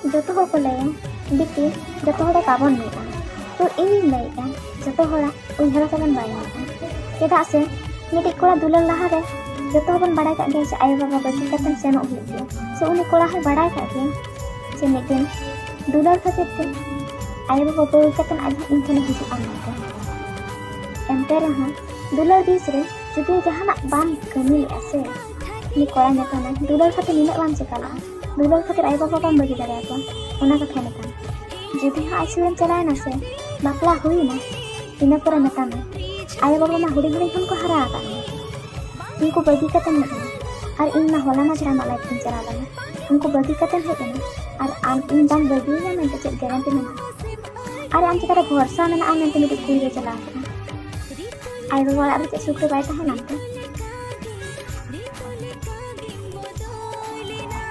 जो हर को लैया बिटी जो हर बाबन मिया तो इन लैया जो हर उहर तबन बाय चेदा से मिट्टी कोड़ा दुलार लहारे जो बन बड़ा गया से आयो बाबा बगी कतन सेनो हुई से उनी कोड़ा है बड़ा गया से मिट्टी दुलार खातिर से आयो बाबा बगी कतन आज इन ठन हिजुआ एमते रहा दुलार बीच रे जुदी जहाना बाम कमी से नि कोड़ा नेताना दुलार खातिर निना बाम चिकाला दुलार खातिर आयो बाबा बाम बगी दाड़ा को ओना कथा नेता जुदी हा आइसुरन चलाय ना से बापला हुई ना इना पर नेता में आयो बाबा मा हुडी हुडी खन को हरा आका उनको बगी कतन है और इन ना होला ना जरा मलाई पिन चला लगा उनको बगी कतन है ना और आम इन बाम बगी ना मैं तो गारंटी ना और आम चिकारा भरोसा ना आम मैं तो मेरी कुड़ी चला आयो बाबा अब सुख बाय ताहे ना